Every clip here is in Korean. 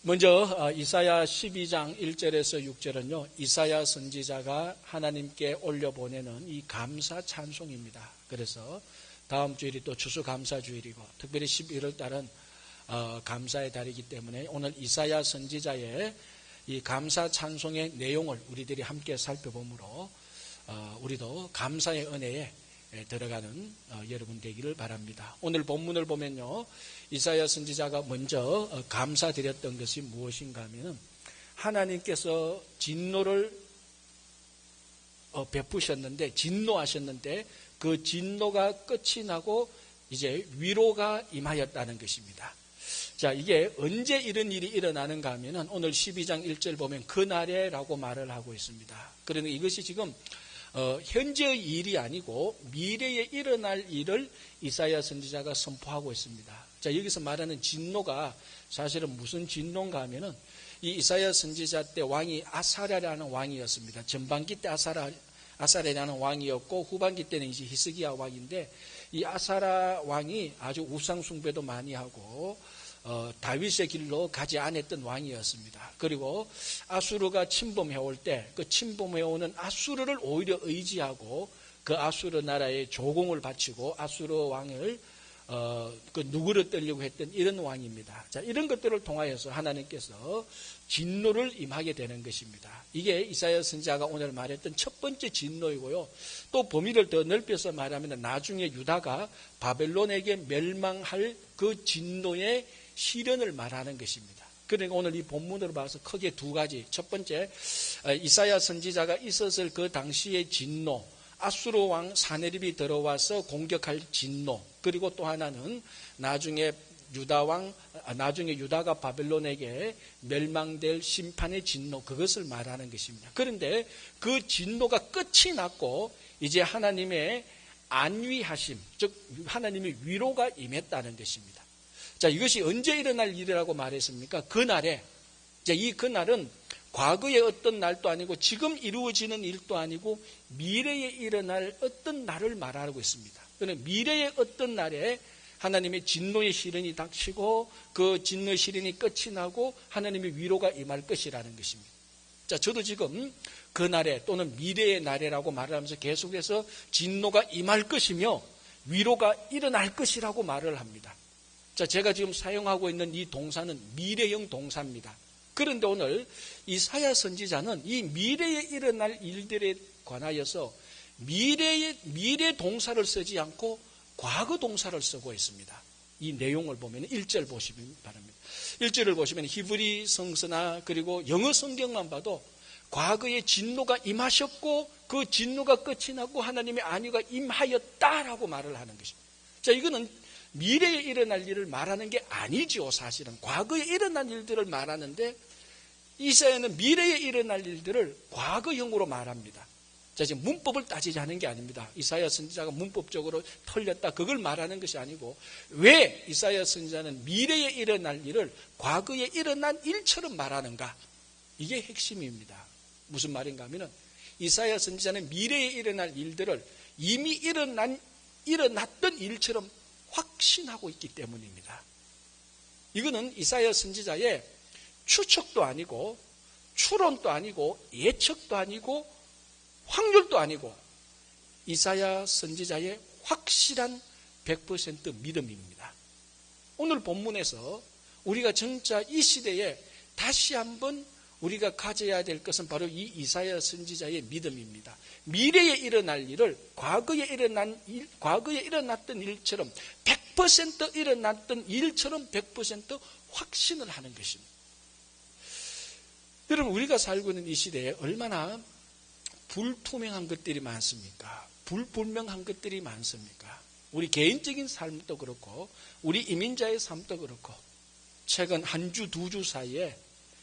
먼저 이사야 12장 1절에서 6절은요, 이사야 선지자가 하나님께 올려보내는 이 감사 찬송입니다. 그래서 다음 주일이 또 추수감사주일이고 특별히 11월 달은 감사의 달이기 때문에 오늘 이사야 선지자의 이 감사 찬송의 내용을 우리들이 함께 살펴보므로 우리도 감사의 은혜에 들어가는 여러분 되기를 바랍니다. 오늘 본문을 보면요, 이사야 선지자가 먼저 감사드렸던 것이 무엇인가 하면 하나님께서 진노를 베푸셨는데, 진노하셨는데 그 진노가 끝이 나고 이제 위로가 임하였다는 것입니다. 자, 이게 언제 이런 일이 일어나는가 하면은 오늘 12장 1절 보면 그날에라고 말을 하고 있습니다. 그러니 이것이 지금 현재의 일이 아니고 미래에 일어날 일을 이사야 선지자가 선포하고 있습니다. 자, 여기서 말하는 진노가 사실은 무슨 진노인가 하면은 이 이사야 선지자 때 왕이 아사랴라는 왕이었습니다. 전반기 때 아사랴라는 왕이었고 후반기 때는 이제 히스기야 왕인데, 이 아사랴 왕이 아주 우상 숭배도 많이 하고 다윗의 길로 가지 않았던 왕이었습니다. 그리고 아수르가 침범해올 때 그 침범해오는 아수르를 오히려 의지하고 그 아수르 나라에 조공을 바치고 아수르 왕을 누그러뜨리려고 했던 이런 왕입니다. 자, 이런 것들을 통하여서 하나님께서 진노를 임하게 되는 것입니다. 이게 이사야 선지자가 오늘 말했던 첫 번째 진노이고요. 또 범위를 더 넓혀서 말하면 나중에 유다가 바벨론에게 멸망할 그 진노의 실현을 말하는 것입니다. 그러니까 오늘 이 본문으로 봐서 크게 두 가지. 첫 번째, 이사야 선지자가 있었을 그 당시의 진노, 아수르 왕 사네립이 들어와서 공격할 진노, 그리고 또 하나는 나중에 유다가 바벨론에게 멸망될 심판의 진노, 그것을 말하는 것입니다. 그런데 그 진노가 끝이 났고 이제 하나님의 안위하심, 즉 하나님의 위로가 임했다는 것입니다. 자, 이것이 언제 일어날 일이라고 말했습니까? 그날에. 자, 이 그날은 과거의 어떤 날도 아니고 지금 이루어지는 일도 아니고 미래에 일어날 어떤 날을 말하고 있습니다. 그러나 미래의 어떤 날에 하나님의 진노의 시련이 닥치고 그 진노의 시련이 끝이 나고 하나님의 위로가 임할 것이라는 것입니다. 자, 저도 지금 그날에 또는 미래의 날이라고 말을 하면서 계속해서 진노가 임할 것이며 위로가 일어날 것이라고 말을 합니다. 자, 제가 지금 사용하고 있는 이 동사는 미래형 동사입니다. 그런데 오늘 이사야 선지자는 이 미래에 일어날 일들에 관하여서 미래 동사를 쓰지 않고 과거 동사를 쓰고 있습니다. 이 내용을 보면 1절 보시면 바랍니다. 1절을 보시면 히브리 성서나 그리고 영어 성경만 봐도 과거에 진노가 임하셨고 그 진노가 끝이 나고 하나님의 안위가 임하였다라고 말을 하는 것입니다. 자, 이거는 미래에 일어날 일을 말하는 게 아니죠. 사실은 과거에 일어난 일들을 말하는데 이사야는 미래에 일어날 일들을 과거형으로 말합니다. 자, 지금 문법을 따지지 않은 게 아닙니다. 이사야 선지자가 문법적으로 틀렸다, 그걸 말하는 것이 아니고 왜 이사야 선지자는 미래에 일어날 일을 과거에 일어난 일처럼 말하는가, 이게 핵심입니다. 무슨 말인가 하면은 이사야 선지자는 미래에 일어날 일들을 이미 일어났던 일처럼 확신하고 있기 때문입니다. 이거는 이사야 선지자의 추측도 아니고 추론도 아니고 예측도 아니고 확률도 아니고 이사야 선지자의 확실한 100% 믿음입니다. 오늘 본문에서 우리가 진짜 이 시대에 다시 한번 우리가 가져야 될 것은 바로 이 이사야 선지자의 믿음입니다. 미래에 일어날 일을 과거에 일어났던 일처럼 100% 일어났던 일처럼 100% 확신을 하는 것입니다. 여러분, 우리가 살고 있는 이 시대에 얼마나 불투명한 것들이 많습니까? 불분명한 것들이 많습니까? 우리 개인적인 삶도 그렇고 우리 이민자의 삶도 그렇고 최근 한 주, 두 주 사이에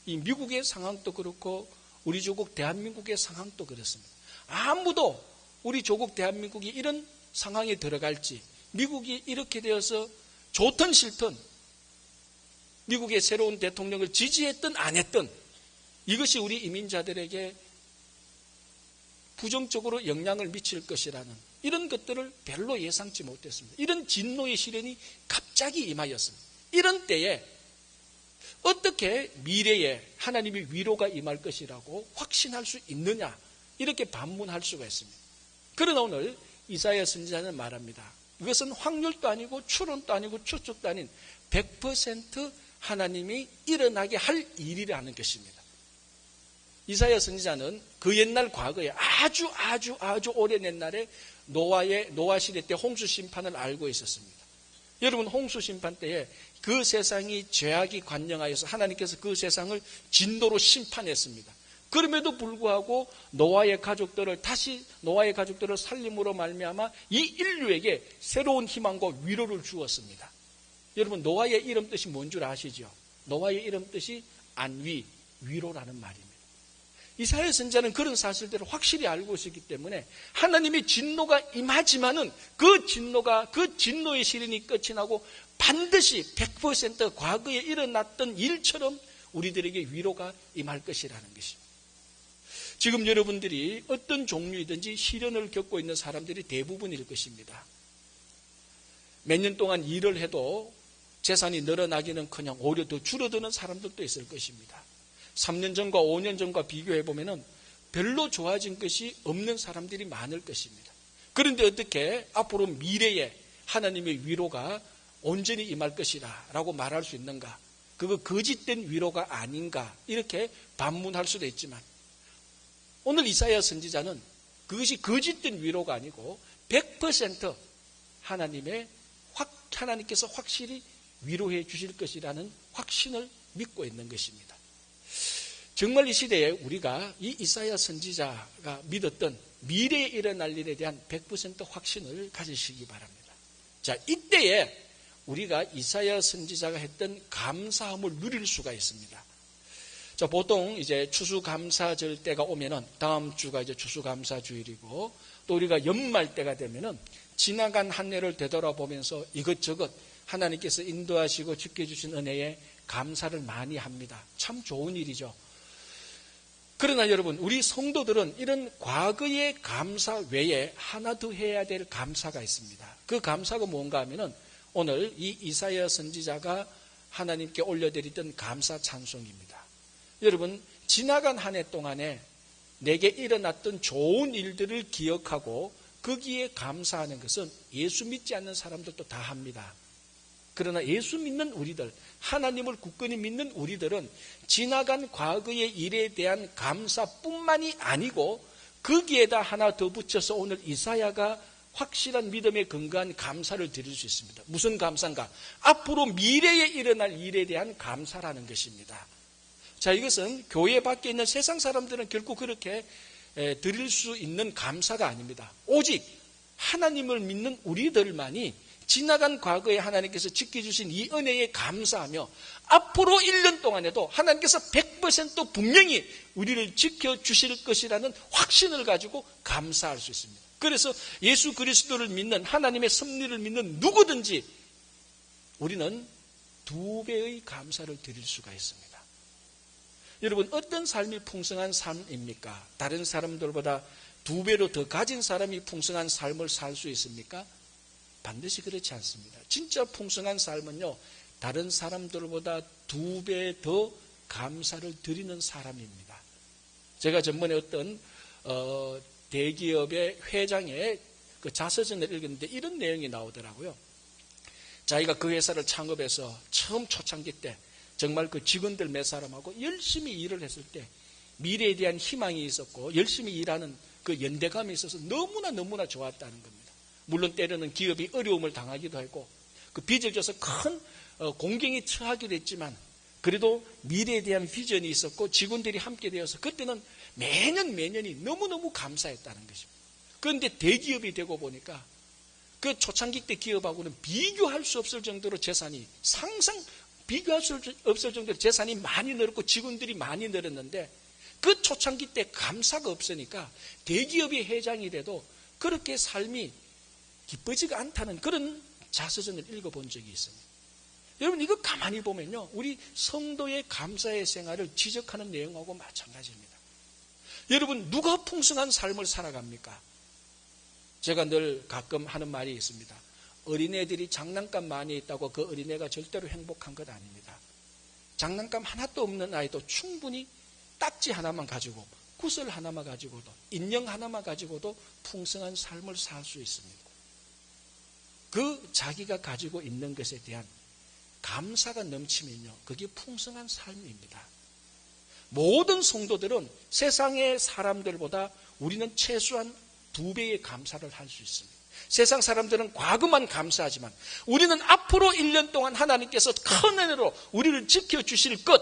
이 미국의 상황도 그렇고 우리 조국 대한민국의 상황도 그렇습니다. 아무도 우리 조국 대한민국이 이런 상황에 들어갈지, 미국이 이렇게 되어서 좋든 싫든 미국의 새로운 대통령을 지지했든 안 했든 이것이 우리 이민자들에게 부정적으로 영향을 미칠 것이라는 이런 것들을 별로 예상치 못했습니다. 이런 진노의 시련이 갑자기 임하였습니다. 이런 때에 어떻게 미래에 하나님의 위로가 임할 것이라고 확신할 수 있느냐, 이렇게 반문할 수가 있습니다. 그러나 오늘 이사야 선지자는 말합니다. 이것은 확률도 아니고 추론도 아니고 추측도 아닌 100% 하나님이 일어나게 할 일이라는 것입니다. 이사야 선지자는 그 옛날 과거에 아주 오랜 옛날에 노아 시대 때 홍수 심판을 알고 있었습니다. 여러분, 홍수 심판 때에 그 세상이 죄악이 관영하여서 하나님께서 그 세상을 진노로 심판했습니다. 그럼에도 불구하고 노아의 가족들을 살림으로 말미암아 이 인류에게 새로운 희망과 위로를 주었습니다. 여러분, 노아의 이름 뜻이 뭔 줄 아시죠? 노아의 이름 뜻이 안위, 위로라는 말입니다. 이사야 선지자는 그런 사실들을 확실히 알고 있었기 때문에 하나님의 진노가 임하지만은 그 진노의 시련이 끝이 나고 반드시 100% 과거에 일어났던 일처럼 우리들에게 위로가 임할 것이라는 것입니다. 지금 여러분들이 어떤 종류이든지 시련을 겪고 있는 사람들이 대부분일 것입니다. 몇 년 동안 일을 해도 재산이 늘어나기는커녕 오히려 더 줄어드는 사람들도 있을 것입니다. 3년 전과 5년 전과 비교해보면 별로 좋아진 것이 없는 사람들이 많을 것입니다. 그런데 어떻게 앞으로 미래에 하나님의 위로가 온전히 임할 것이라 라고 말할 수 있는가? 그거 거짓된 위로가 아닌가? 이렇게 반문할 수도 있지만 오늘 이사야 선지자는 그것이 거짓된 위로가 아니고 100% 하나님께서 확실히 위로해 주실 것이라는 확신을 믿고 있는 것입니다. 정말 이 시대에 우리가 이 이사야 선지자가 믿었던 미래에 일어날 일에 대한 100% 확신을 가지시기 바랍니다. 자, 이때에 우리가 이사야 선지자가 했던 감사함을 누릴 수가 있습니다. 자, 보통 이제 추수감사절 때가 오면은 다음 주가 이제 추수감사주일이고 또 우리가 연말 때가 되면은 지나간 한 해를 되돌아보면서 이것저것 하나님께서 인도하시고 지켜주신 은혜에 감사를 많이 합니다. 참 좋은 일이죠. 그러나 여러분, 우리 성도들은 이런 과거의 감사 외에 하나 더 해야 될 감사가 있습니다. 그 감사가 뭔가 하면은 오늘 이 이사야 선지자가 하나님께 올려드리던 감사 찬송입니다. 여러분, 지나간 한 해 동안에 내게 일어났던 좋은 일들을 기억하고 거기에 감사하는 것은 예수 믿지 않는 사람들도 다 합니다. 그러나 예수 믿는 우리들, 하나님을 굳건히 믿는 우리들은 지나간 과거의 일에 대한 감사뿐만이 아니고 거기에다 하나 더 붙여서 오늘 이사야가 확실한 믿음에 근거한 감사를 드릴 수 있습니다. 무슨 감사인가? 앞으로 미래에 일어날 일에 대한 감사라는 것입니다. 자, 이것은 교회 밖에 있는 세상 사람들은 결코 그렇게 드릴 수 있는 감사가 아닙니다. 오직 하나님을 믿는 우리들만이 지나간 과거에 하나님께서 지켜주신 이 은혜에 감사하며 앞으로 1년 동안에도 하나님께서 100% 분명히 우리를 지켜주실 것이라는 확신을 가지고 감사할 수 있습니다. 그래서 예수 그리스도를 믿는, 하나님의 섭리를 믿는 누구든지 우리는 2배의 감사를 드릴 수가 있습니다. 여러분, 어떤 삶이 풍성한 삶입니까? 다른 사람들보다 2배로 더 가진 사람이 풍성한 삶을 살 수 있습니까? 반드시 그렇지 않습니다. 진짜 풍성한 삶은요, 다른 사람들보다 2배 더 감사를 드리는 사람입니다. 제가 전번에 어떤 대기업의 회장의 그 자서전을 읽었는데 이런 내용이 나오더라고요. 자기가 그 회사를 창업해서 처음 초창기 때 정말 그 직원들 몇 사람하고 열심히 일을 했을 때 미래에 대한 희망이 있었고 열심히 일하는 그 연대감이 있어서 너무나 좋았다는 겁니다. 물론 때로는 기업이 어려움을 당하기도 했고 그 빚을 져서 큰 공경에 처하기도 했지만 그래도 미래에 대한 비전이 있었고 직원들이 함께 되어서 그때는 매년이 너무너무 감사했다는 것입니다. 그런데 대기업이 되고 보니까 그 초창기 때 기업하고는 비교할 수 없을 정도로 재산이 비교할 수 없을 정도로 재산이 많이 늘었고 직원들이 많이 늘었는데 그 초창기 때 감사가 없으니까 대기업의 회장이 돼도 그렇게 삶이 기쁘지가 않다는 그런 자서전을 읽어본 적이 있습니다. 여러분, 이거 가만히 보면요, 우리 성도의 감사의 생활을 지적하는 내용하고 마찬가지입니다. 여러분, 누가 풍성한 삶을 살아갑니까? 제가 늘 가끔 하는 말이 있습니다. 어린애들이 장난감 많이 있다고 그 어린애가 절대로 행복한 것 아닙니다. 장난감 하나도 없는 아이도 충분히 딱지 하나만 가지고, 구슬 하나만 가지고도, 인형 하나만 가지고도 풍성한 삶을 살 수 있습니다. 그 자기가 가지고 있는 것에 대한 감사가 넘치면요, 그게 풍성한 삶입니다. 모든 성도들은 세상의 사람들보다 우리는 최소한 2배의 감사를 할 수 있습니다. 세상 사람들은 과거만 감사하지만 우리는 앞으로 1년 동안 하나님께서 큰 은혜로 우리를 지켜주실 것,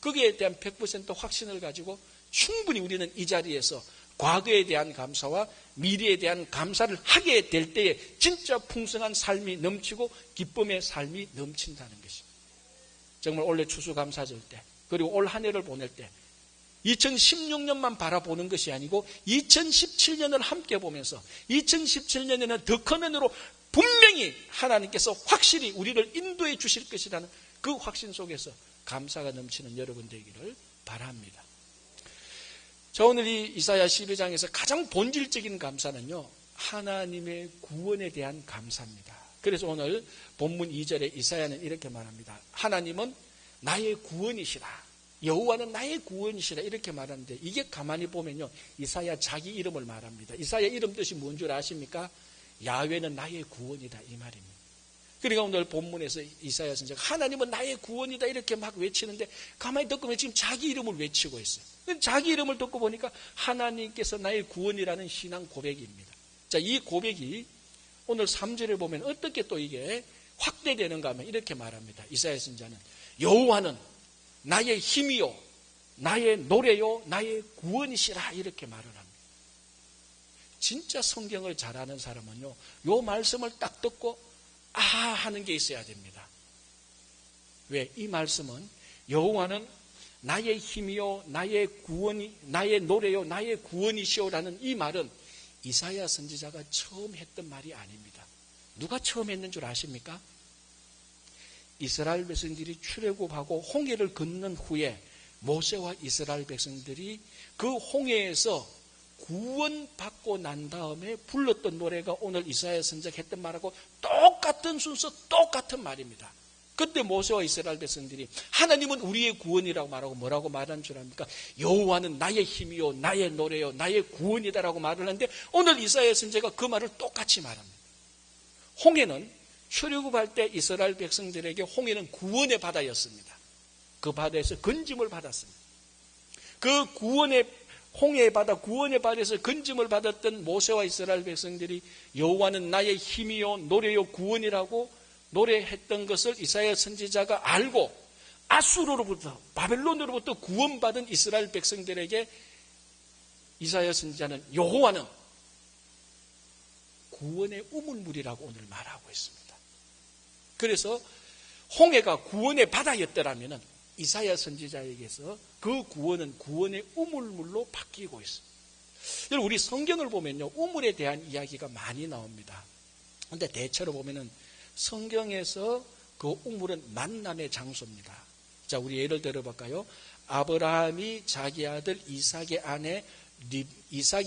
거기에 대한 100% 확신을 가지고 충분히 우리는 이 자리에서 과거에 대한 감사와 미래에 대한 감사를 하게 될 때에 진짜 풍성한 삶이 넘치고 기쁨의 삶이 넘친다는 것입니다. 정말 올해 추수감사절 때, 그리고 올 한 해를 보낼 때 2016년만 바라보는 것이 아니고 2017년을 함께 보면서 2017년에는 더 큰 은혜로 분명히 하나님께서 확실히 우리를 인도해 주실 것이라는 그 확신 속에서 감사가 넘치는 여러분 되기를 바랍니다. 자, 오늘 이 이사야 12장에서 가장 본질적인 감사는요, 하나님의 구원에 대한 감사입니다. 그래서 오늘 본문 2절에 이사야는 이렇게 말합니다. 하나님은 나의 구원이시라, 여호와는 나의 구원이시라, 이렇게 말하는데, 이게 가만히 보면요, 이사야 자기 이름을 말합니다. 이사야 이름 뜻이 뭔 줄 아십니까? 야훼는 나의 구원이다, 이 말입니다. 그러니까 오늘 본문에서 이사야 선지자가 하나님은 나의 구원이다 이렇게 막 외치는데, 가만히 듣고 보면 지금 자기 이름을 외치고 있어요. 자기 이름을 듣고 보니까 하나님께서 나의 구원이라는 신앙 고백입니다. 자, 이 고백이 오늘 3절에 보면 어떻게 또 이게 확대되는가 하면 이렇게 말합니다. 이사야 선지자는 여호와는 나의 힘이요, 나의 노래요, 나의 구원이시라, 이렇게 말을 합니다. 진짜 성경을 잘 아는 사람은요, 요 말씀을 딱 듣고 아 하는 게 있어야 됩니다. 왜? 이 말씀은 여호와는 나의 힘이요, 나의 구원이, 나의 노래요, 나의 구원이시오라는 이 말은 이사야 선지자가 처음 했던 말이 아닙니다. 누가 처음 했는 줄 아십니까? 이스라엘 백성들이 출애굽하고 홍해를 건넌 후에 모세와 이스라엘 백성들이 그 홍해에서 구원받고 난 다음에 불렀던 노래가 오늘 이사야 선지자가 했던 말하고 똑같은 순서, 똑같은 말입니다. 그때 모세와 이스라엘 백성들이 하나님은 우리의 구원이라고 말하고 뭐라고 말한 줄 압니까? 여호와는 나의 힘이요, 나의 노래요, 나의 구원이다라고 말을 하는데, 오늘 이사야 선지자가 그 말을 똑같이 말합니다. 홍해는 출애굽할 때 이스라엘 백성들에게 홍해는 구원의 바다였습니다. 그 바다에서 건짐을 받았습니다. 그 구원의 홍해의 바다, 구원의 바다에서 건짐을 받았던 모세와 이스라엘 백성들이 여호와는 나의 힘이요, 노래요, 구원이라고 노래했던 것을 이사야 선지자가 알고 아수르로부터, 바벨론으로부터 구원받은 이스라엘 백성들에게 이사야 선지자는 여호와는 구원의 우물물이라고 오늘 말하고 있습니다. 그래서 홍해가 구원의 바다였더라면 이사야 선지자에게서 그 구원은 구원의 우물물로 바뀌고 있습니다. 여러분, 우리 성경을 보면요, 우물에 대한 이야기가 많이 나옵니다. 그런데 대체로 보면은 성경에서 그 우물은 만남의 장소입니다. 자, 우리 예를 들어볼까요? 아브라함이 자기 아들 이삭의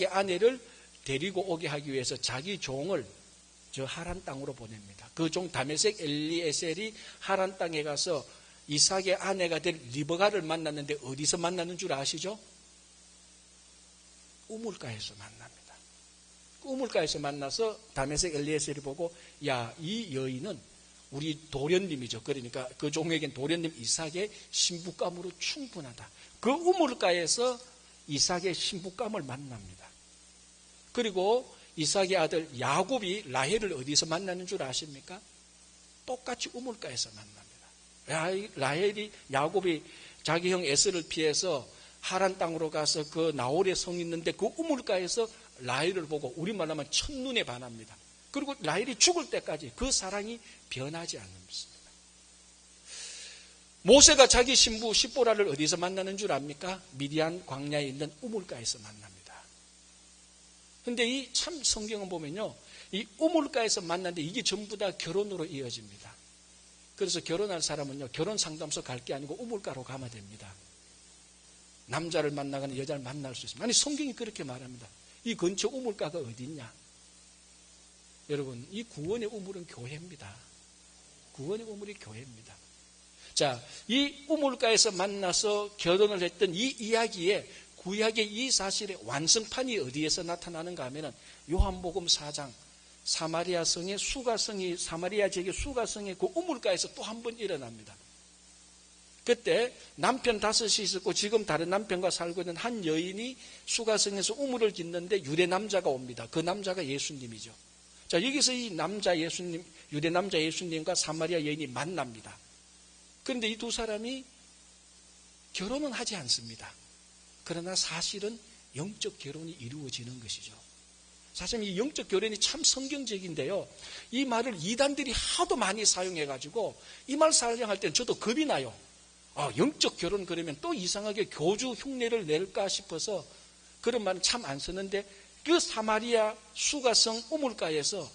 아내를 데리고 오게 하기 위해서 자기 종을 저 하란 땅으로 보냅니다. 그 종 다메섹 엘리에셀이 하란 땅에 가서 이삭의 아내가 될 리브가를 만났는데 어디서 만나는 줄 아시죠? 우물가에서 만납니다. 우물가에서 만나서 다메섹 엘리에셀이 보고, 야, 이 여인은 우리 도련님이죠. 그러니까 그 종에겐 도련님 이삭의 신부감으로 충분하다. 그 우물가에서 이삭의 신부감을 만납니다. 그리고 이삭의 아들 야곱이 라헬을 어디서 만나는 줄 아십니까? 똑같이 우물가에서 만납니다. 야곱이 자기 형 에스를 피해서 하란 땅으로 가서 그 나홀의 성이 있는데 그 우물가에서 라헬을 보고 우리말로 하면 첫눈에 반합니다. 그리고 라헬이 죽을 때까지 그 사랑이 변하지 않습니다. 모세가 자기 신부 십보라를 어디서 만나는 줄 압니까? 미디안 광야에 있는 우물가에서 만납니다. 그런데 이 참 성경을 보면요, 이 우물가에서 만났는데 이게 전부 다 결혼으로 이어집니다. 그래서 결혼할 사람은요, 결혼 상담소 갈 게 아니고 우물가로 가면 됩니다. 남자를 만나거나 여자를 만날 수 있습니다. 아니, 성경이 그렇게 말합니다. 이 근처 우물가가 어디 있냐? 여러분, 이 구원의 우물은 교회입니다. 구원의 우물이 교회입니다. 자, 이 우물가에서 만나서 결혼을 했던 이 이야기에 구약의 이 사실의 완성판이 어디에서 나타나는가 하면은 요한복음 4장 사마리아 지역의 수가성의 그 우물가에서 또 한 번 일어납니다. 그때 남편 5이 있었고 지금 다른 남편과 살고 있는 한 여인이 수가성에서 우물을 짓는데 유대 남자가 옵니다. 그 남자가 예수님이죠. 자, 여기서 이 남자 예수님, 유대 남자 예수님과 사마리아 여인이 만납니다. 그런데 이 두 사람이 결혼은 하지 않습니다. 그러나 사실은 영적 결혼이 이루어지는 것이죠. 사실 이 영적 결혼이 참 성경적인데요. 이 말을 이단들이 하도 많이 사용해가지고 이 말 사용할 때는 저도 겁이 나요. 영적 결혼 그러면 또 이상하게 교주 흉내를 낼까 싶어서 그런 말은 참 안 쓰는데 그 사마리아 수가성 우물가에서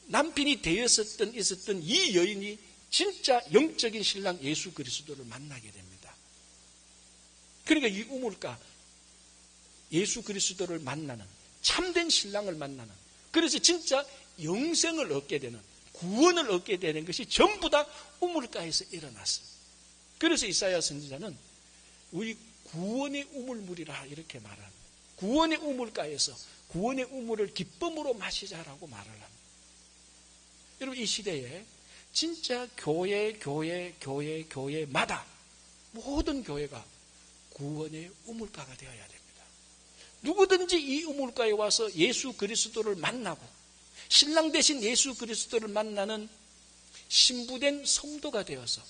남편이 되었었던 있었던 이 여인이 진짜 영적인 신랑 예수 그리스도를 만나게 됩니다. 그러니까 이 우물가 예수 그리스도를 만나는 참된 신랑을 만나는 그래서 진짜 영생을 얻게 되는 구원을 얻게 되는 것이 전부 다 우물가에서 일어났습니다. 그래서 이사야 선지자는 우리 구원의 우물물이라 이렇게 말합니다. 구원의 우물가에서 구원의 우물을 기쁨으로 마시자라고 말을 합니다. 여러분 이 시대에 진짜 교회마다 모든 교회가 구원의 우물가가 되어야 됩니다. 누구든지 이 우물가에 와서 예수 그리스도를 만나고 신랑 대신 예수 그리스도를 만나는 신부된 성도가 되어서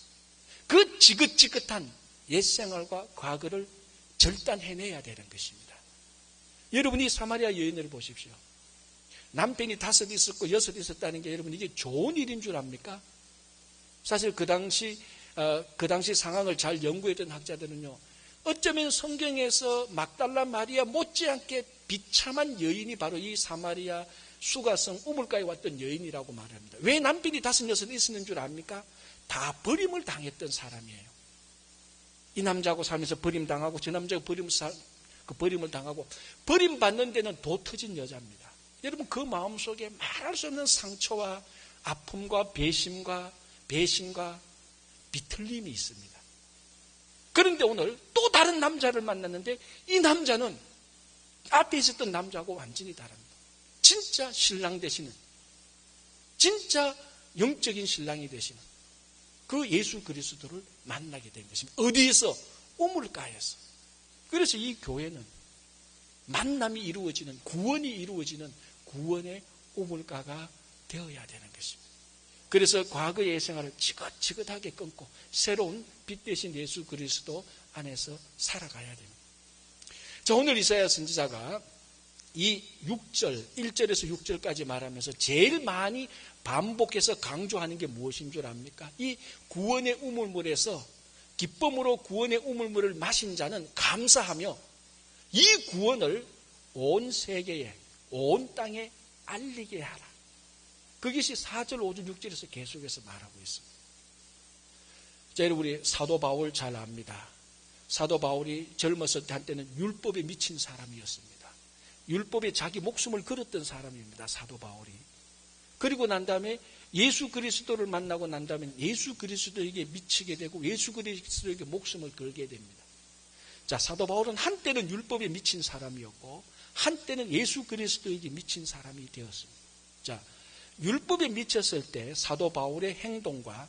그 지긋지긋한 옛생활과 과거를 절단해내야 되는 것입니다. 여러분이 사마리아 여인을 보십시오. 남편이 5 있었고 6 있었다는 게 여러분 이게 좋은 일인 줄 압니까? 사실 그 당시 상황을 잘 연구했던 학자들은요, 어쩌면 성경에서 막달라 마리아 못지않게 비참한 여인이 바로 이 사마리아 수가성 우물가에 왔던 여인이라고 말합니다. 왜 남편이 5, 6 있었는 줄 압니까? 다 버림을 당했던 사람이에요. 이 남자하고 살면서 버림당하고 저 남자하고 버림을 당하고 버림받는 데는 도 터진 여자입니다. 여러분 그 마음속에 말할 수 없는 상처와 아픔과 배신과 비틀림이 있습니다. 그런데 오늘 또 다른 남자를 만났는데 이 남자는 앞에 있었던 남자하고 완전히 다릅니다. 진짜 신랑 되시는, 진짜 영적인 신랑이 되시는 그 예수 그리스도를 만나게 된 것입니다. 어디에서? 우물가에서. 그래서 이 교회는 만남이 이루어지는, 구원이 이루어지는 구원의 우물가가 되어야 되는 것입니다. 그래서 과거의 생활을 지긋지긋하게 끊고 새로운 빛 대신 예수 그리스도 안에서 살아가야 됩니다. 자, 오늘 이사야 선지자가 이 1절에서 6절까지 말하면서 제일 많이 반복해서 강조하는 게 무엇인 줄 압니까? 이 구원의 우물물에서 기쁨으로 구원의 우물물을 마신 자는 감사하며 이 구원을 온 세계에, 온 땅에 알리게 하라. 그것이 4절, 5절, 6절에서 계속해서 말하고 있습니다. 자, 여러분 우리 사도 바울 잘 압니다. 사도 바울이 젊었을 때 한때는 율법에 미친 사람이었습니다. 율법에 자기 목숨을 걸었던 사람입니다. 사도 바울이. 그리고 난 다음에 예수 그리스도를 만나고 난 다음에 예수 그리스도에게 미치게 되고 예수 그리스도에게 목숨을 걸게 됩니다. 자, 사도 바울은 한때는 율법에 미친 사람이었고 한때는 예수 그리스도에게 미친 사람이 되었습니다. 자, 율법에 미쳤을 때 사도 바울의 행동과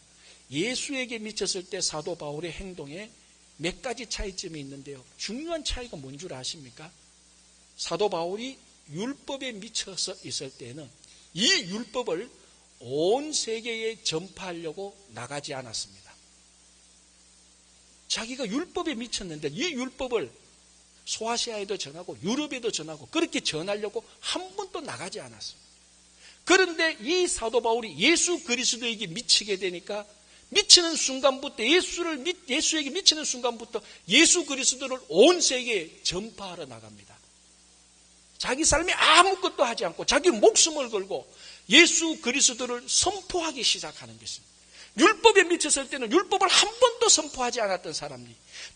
예수에게 미쳤을 때 사도 바울의 행동에 몇 가지 차이점이 있는데요. 중요한 차이가 뭔 줄 아십니까? 사도 바울이 율법에 미쳐서 있을 때는 이 율법을 온 세계에 전파하려고 나가지 않았습니다. 자기가 율법에 미쳤는데 이 율법을 소아시아에도 전하고 유럽에도 전하고 그렇게 전하려고 한 번도 나가지 않았습니다. 그런데 이 사도 바울이 예수 그리스도에게 미치게 되니까 미치는 순간부터 예수에게 미치는 순간부터 예수 그리스도를 온 세계에 전파하러 나갑니다. 자기 삶에 아무것도 하지 않고 자기 목숨을 걸고 예수 그리스도를 선포하기 시작하는 것입니다. 율법에 미쳤을 때는 율법을 한 번도 선포하지 않았던 사람이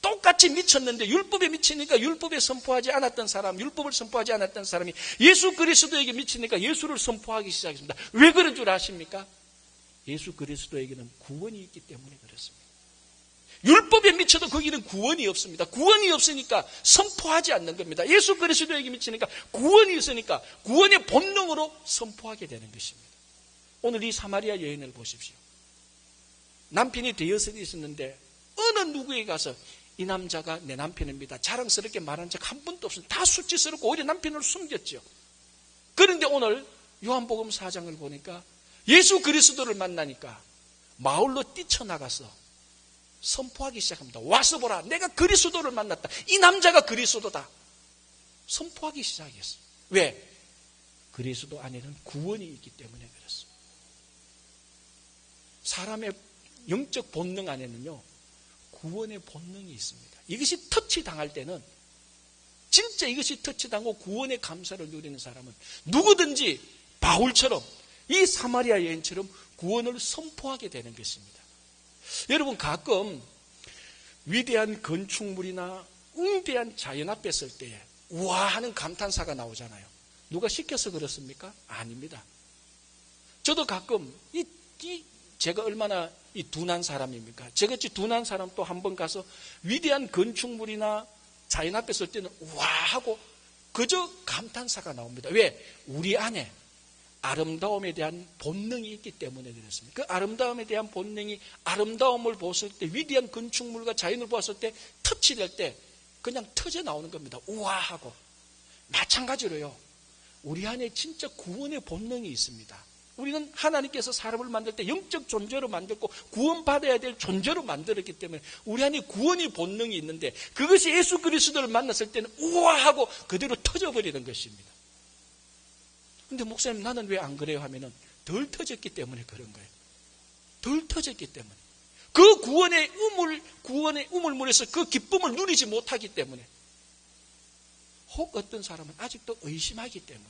똑같이 미쳤는데 율법에 미치니까 율법에 선포하지 않았던 사람, 율법을 선포하지 않았던 사람이 예수 그리스도에게 미치니까 예수를 선포하기 시작했습니다. 왜 그런 줄 아십니까? 예수 그리스도에게는 구원이 있기 때문에 그렇습니다. 율법에 미쳐도 거기는 구원이 없습니다. 구원이 없으니까 선포하지 않는 겁니다. 예수 그리스도에게 미치니까 구원이 있으니까 구원의 본능으로 선포하게 되는 것입니다. 오늘 이 사마리아 여인을 보십시오. 남편이 대여섯이 있었는데 어느 누구에게 가서 이 남자가 내 남편입니다. 자랑스럽게 말한 적 한 번도 없습니다. 다 수치스럽고 오히려 남편을 숨겼죠. 그런데 오늘 요한복음 4장을 보니까 예수 그리스도를 만나니까 마을로 뛰쳐나가서 선포하기 시작합니다. 와서 보라, 내가 그리스도를 만났다. 이 남자가 그리스도다. 선포하기 시작했어요. 왜? 그리스도 안에는 구원이 있기 때문에 그렇습니다. 사람의 영적 본능 안에는요, 구원의 본능이 있습니다. 이것이 터치당할 때는, 진짜 이것이 터치당하고 구원의 감사를 누리는 사람은 누구든지 바울처럼, 이 사마리아 여인처럼 구원을 선포하게 되는 것입니다. 여러분, 가끔 위대한 건축물이나 웅대한 자연 앞에 설 때에 우와 하는 감탄사가 나오잖아요. 누가 시켜서 그렇습니까? 아닙니다. 저도 가끔 제가 얼마나 이 둔한 사람입니까? 저같이 둔한 사람 또 한 번 가서 위대한 건축물이나 자연 앞에 설 때는 우와 하고 그저 감탄사가 나옵니다. 왜? 우리 안에 아름다움에 대한 본능이 있기 때문에 그렇습니다. 그 아름다움에 대한 본능이 아름다움을 보았을 때, 위대한 건축물과 자연을 보았을 때 터치될 때 그냥 터져 나오는 겁니다. 우와 하고. 마찬가지로요, 우리 안에 진짜 구원의 본능이 있습니다. 우리는 하나님께서 사람을 만들 때 영적 존재로 만들고 구원받아야 될 존재로 만들었기 때문에 우리 안에 구원의 본능이 있는데, 그것이 예수 그리스도를 만났을 때는 우와 하고 그대로 터져버리는 것입니다. 근데 목사님, 나는 왜 안 그래요? 하면은 덜 터졌기 때문에 그런 거예요. 덜 터졌기 때문에. 그 구원의 우물물에서 그 기쁨을 누리지 못하기 때문에. 혹 어떤 사람은 아직도 의심하기 때문에.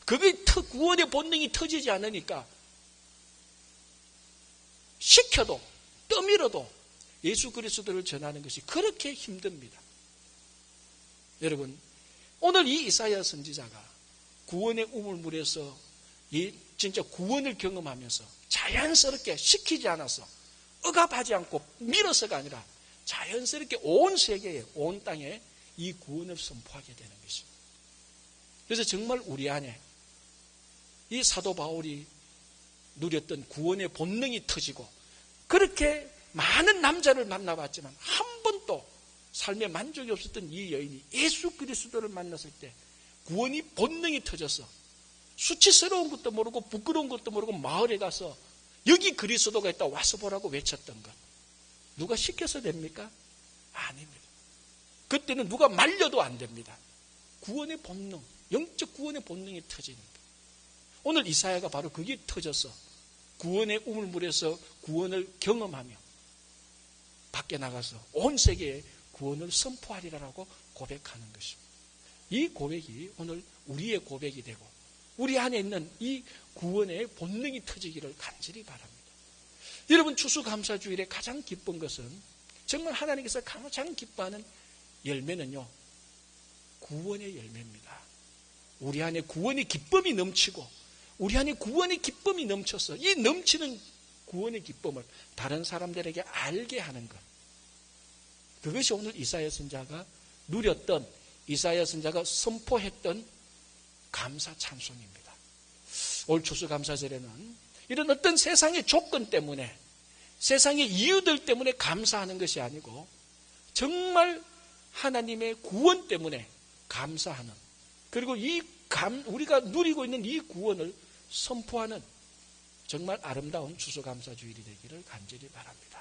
그게 구원의 본능이 터지지 않으니까 시켜도 떠밀어도 예수 그리스도를 전하는 것이 그렇게 힘듭니다. 여러분, 오늘 이 이사야 선지자가 구원의 우물물에서 진짜 구원을 경험하면서 자연스럽게 시키지 않아서 억압하지 않고 밀어서가 아니라 자연스럽게 온 세계에, 온 땅에 이 구원을 선포하게 되는 것입니다. 그래서 정말 우리 안에 이 사도 바울이 누렸던 구원의 본능이 터지고, 그렇게 많은 남자를 만나봤지만 한 번도 삶에 만족이 없었던 이 여인이 예수 그리스도를 만났을 때 구원이 본능이 터져서 수치스러운 것도 모르고 부끄러운 것도 모르고 마을에 가서 여기 그리스도가 있다, 와서 보라고 외쳤던 것. 누가 시켜서 됩니까? 아닙니다. 그때는 누가 말려도 안 됩니다. 구원의 본능, 영적 구원의 본능이 터지니까. 오늘 이사야가 바로 그게 터져서 구원의 우물물에서 구원을 경험하며 밖에 나가서 온 세계에 구원을 선포하리라고 고백하는 것입니다. 이 고백이 오늘 우리의 고백이 되고 우리 안에 있는 이 구원의 본능이 터지기를 간절히 바랍니다. 여러분, 추수감사주일에 가장 기쁜 것은, 정말 하나님께서 가장 기뻐하는 열매는요, 구원의 열매입니다. 우리 안에 구원의 기쁨이 넘치고 우리 안에 구원의 기쁨이 넘쳐서 이 넘치는 구원의 기쁨을 다른 사람들에게 알게 하는 것, 그것이 오늘 이사야 선지자가 누렸던, 이사야 선지자가 선포했던 감사 찬송입니다. 올 추수감사절에는 이런 어떤 세상의 조건 때문에, 세상의 이유들 때문에 감사하는 것이 아니고 정말 하나님의 구원 때문에 감사하는, 그리고 우리가 누리고 있는 이 구원을 선포하는 정말 아름다운 추수감사주일이 되기를 간절히 바랍니다.